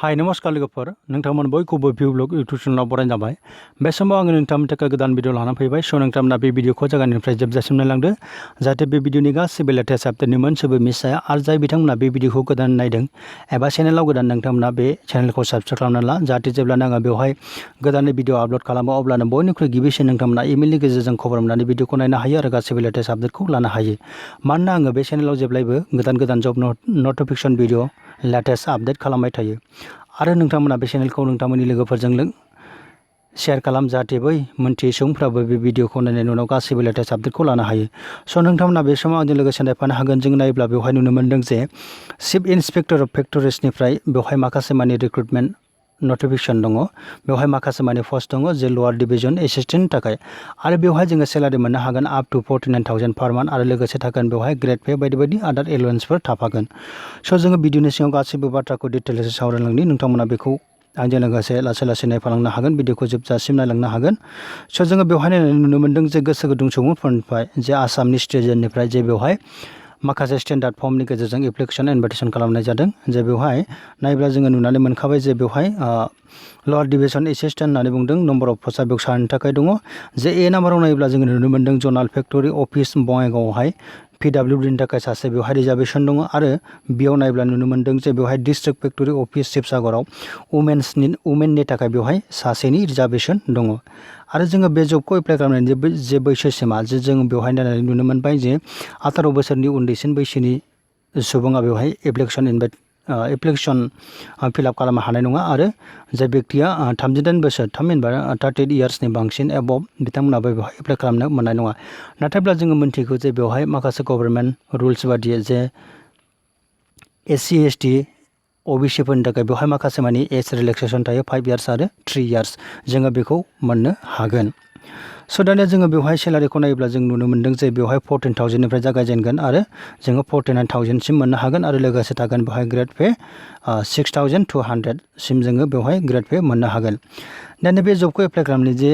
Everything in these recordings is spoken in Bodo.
हाय नमस्कार लोगोफोर नोंथांमोन बयखौबो भिउ ब्लग इउटुब चेनेलाव बरायनाय जाबाय। बे समाव आङो नोंथांमोननि थाखाय गोदान भिडिअ लाना फैबाय। स' नोंथांमोना बे भिडिअखौ जागायनायनिफ्राय जोबजासिम नायलांदो जाहाथे बे भिडिअनि गासैबो लेटेस्ट आपडेटनि मोनसेबो मिस जाया। आरो जाय बिथांमोना बे भिडिअखौ गोदान नायदों एबा चेनेलाव गोदान नोंथांमोना बे चेनेलखौ साबस्क्राइब खालामना ला जाहाथे जेब्लानो आङो बेवहाय गोदान भिडिअ आपल'ड खालामो अब्लानो बयनिख्रुइ गिबिसिन नोंथांमोना इमेलनि गेजेरजों खबर मोननानै भिडिअखौ नायनो हायो आरो गासैबो लेटेस्ट आपडेटखौ लानो हायो। मानोना आङो बे चेनेलाव जेब्लायबो गोदान जब नटिफिकेशन भिडिअ लेटेस्ट आपडेट खालामबाय थायो। आरो नोंथांमोना बे चेनेलखौ नोंथांमोननि लोगोफोरजों शेयार खालाम जाहाथे बै मोनथियै सुबुंफ्राबो बे भिडिअखौ नायनायनि उनाव गासैबो लेटेस्ट आपडेटखौ लानो हायो। स' नोंथांमोना बे समाव आंजों लोगोसे नायफानो हागोन। जों नायोब्ला बेवहाय नुनो मोन्दों जे चिफ इन्सपेक्टर अफ फैक्टरिसनिफ्राय बेवहाय माखासे मानि रिक्रुटमेन्ट नटिफिकेशन दङ। बेवहाय माखासे मानि पस्ट दङ जे लवार डिभिजन एसिस्टेन्टनि थाखाय। आरो बेवहाय जोङो सेलारि मोननो हागोन आप टु 49,000 पार मान्थ आरो लोगोसे थागोन बेवहाय ग्रेड पे बायदि आदार एलाउन्सफोर थाफागोन। स' जोङो भिडिअनि सिङाव गासैबो बाथ्राखौ डिटेल्सै सावरायलांनि। नोंथांमोना बेखौ आंजों लोगोसे लासै नायफालांनो हागोन। भिडिअखौ जोबजासिम नायलांनो हागोन। स' जोङो बेवहाय नायनानै नुनो मोन्दों जे गोसो गुदुं सुबुंफोरनिफ्राय जे आसामनि सिटिजेननिफ्राय जे बेवहाय माखासे स्टेन्डार्ड फर्मनि गेजेरजों एप्लिकेसन इनभाइटेसन खालामनाय जादों। जे बेवहाय नायब्ला जोङो नुनानै मोनखाबाय जे बेवहाय लवार डिभिजन एसिस्टेन्ट होननानै बुंदों। नम्बर अफ पस्टआ बेयाव सारनि थाखाय दङ। जे ए नाम्बाराव नायोब्ला जोङो नुनो मोन्दों जनाल फेक्टरि अफिस बङाइगावआवहाय PWDनि थाखाय सासे बेवहाय रिजार्भेसन दङ। आरो बेयाव नायब्ला नुनो मोन्दों जे बेवहाय डिस्ट्रिक्ट फेक्टरि अफिस शिबसागराव वुमेननि थाखाय बेवहाय सासेनि रिजार्भेसन दङ। आरो जोङो बे जबखौ एप्लाइ खालामनायनि जे बैसोसिमा जे जों बेवहाय नायनानै नुनो मोनबाय जे 18 बोसोरनि उन्दैसिन बैसोनि सुबुङा बेवहाय एप्लिकेसन फिलआप खालामनो हानाय नङा। आरो जाय बेक्तिया 38 बोसोर थामहिनबा 38 इयार्सनि बांसिन एबभ बिथांमोनाबो बेवहाय एप्लाइ खालामनो मोननाय नङा। नाथायब्ला जोङो मिन्थिगौ जे बेवहाय माखासे गभर्नमेन्ट रुल्स बादियै जे SC ST OBCफोरनि थाखाय बेवहाय माखासे मानि एज रिलेक्सेसन थायो 5 इयार्स आरो 3 इयार्स जोङो बेखौ मोननो हागोन। स' दानिया जोङो बेवहाय सेलारिखौ नायोब्ला जों नुनो मोन्दों जे बेवहाय 14,000निफ्राय जागायजेनगोन आरो जोङो 49,000सिम मोननो हागोन। आरो लोगोसे थागोन बेवहाय ग्रेड पे 6,200सिम जोङो बेवहाय ग्रेड पे मोननो हागोन। दानिया बे जबखौ एप्लाइ खालामनो जे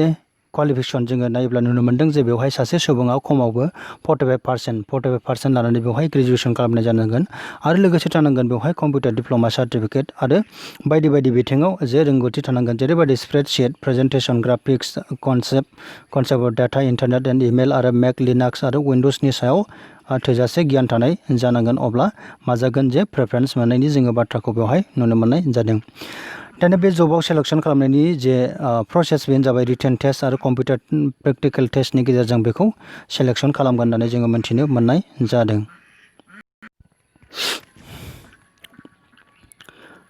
क्वालिफिकेसन जोङो नायोब्ला नुनो मोन्दों जे बेवहाय सासे सुबुङा खमावबो 45% लानानै बेवहाय ग्रेजुवेसन खालामनाय जानांगोन। आरो लोगोसे थानांगोन बेवहाय कम्पिउटार डिप्ल'मा सार्टिफिकेट आरो बायदि बिथिङाव जे रोंगौथि थानांगोन जेरैबायदि spreadsheet presentation graphics concept of data internet and email आरो मेक लिनाक्स आरो उइन्ड'सनि सायाव थोजासे गियान थानाय जानांगोन। अब्ला मा जागोन जे प्रेफारेन्स मोननायनि जोङो बाथ्राखौ बेवहाय नुनो मोननाय जादों। दानिया बे जबाव सेलेक्सन खालामनायनि जे प्रसेस बेनो जाबाय रिटेन टेस्ट आरो कम्पिउटार प्रेक्टिकेल टेस्टनि गेजेरजों बेखौ सेलेक्सन खालामगोन होननानै जोङो मिन्थिनो मोननाय जादों।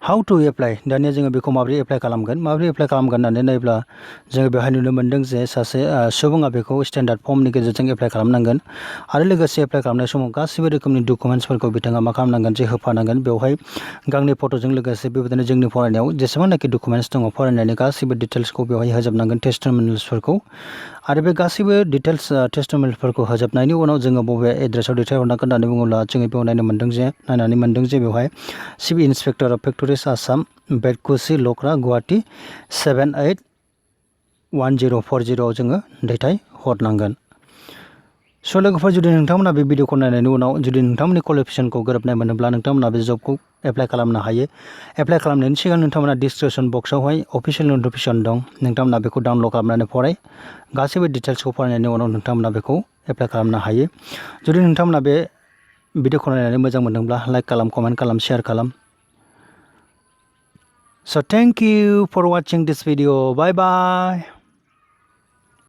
हाउ टु एप्लाइ दानिया जोङो बेखौ माबोरै एप्लाइ खालामगोन होननानै नायोब्ला जोङो बेवहाय नुनो मोन्दों जे सासे सुबुङा बेखौ स्टेन्डार्ड फर्मनि गेजेरजों एप्लाइ खालामनांगोन। आरो लोगोसे एप्लाइ खालामनाय समाव गासैबो रोखोमनि डकुमेन्ट्सफोरखौ बिथाङा मा खालामनांगोन जे होफानांगोन। बेवहाय गांनै फट'जों लोगोसे बेबायदिनो जोंनि फरायनायाव जेसेबांनाखि डकुमेन्ट्स दङ फरायनायनि गासैबो डिटेल्सखौ बेवहाय होजोबनांगोन टेस्टिमनियल्सफोरखौ। आरो बे गासैबो डिटेल्स टेस्टिमनियल्सफोरखौ होजोबनायनि उनाव जोङो बबे एड्रेसाव दैथायहरनांगोन होननानै बुङोब्ला जोङो बेयाव नायनानै मोन्दों जे बेवहाय चिफ इन्सपेक्टर अफ फैक्टरिस आसाम भेकन्सि लख्रा गुवाहाटी 781040 जोङो दैथायहरनांगोन। स' लोगोफोर जुदि नोंथांमोना बे भिडिअखौ नायनायनि उनाव जुदि नोंथांमोननि क्वालिफिकेसनखौ गोरोबनाय मोनोब्ला नोंथांमोना बे जबखौ एप्लाइ खालामनो हायो। एप्लाइ खालामनायनि सिगां नोंथांमोना डिसक्रिपसन बक्सआवहाय अफिसियेल नटिफिकेसन दं। नोंथांमोना बेखौ डाउनलड खालामनानै फराय गासैबो डिटेल्सखौ फरायनायनि उनाव नोंथांमोना बेखौ एप्लाइ खालामनो हायो। जुदि नोंथांमोना बे भिडिअखौ नायनानै मोजां मोनदोंब्ला लाइक खालाम, कमेन्ट खालाम, शेयार खालाम। So thank you for watching this video. Bye bye.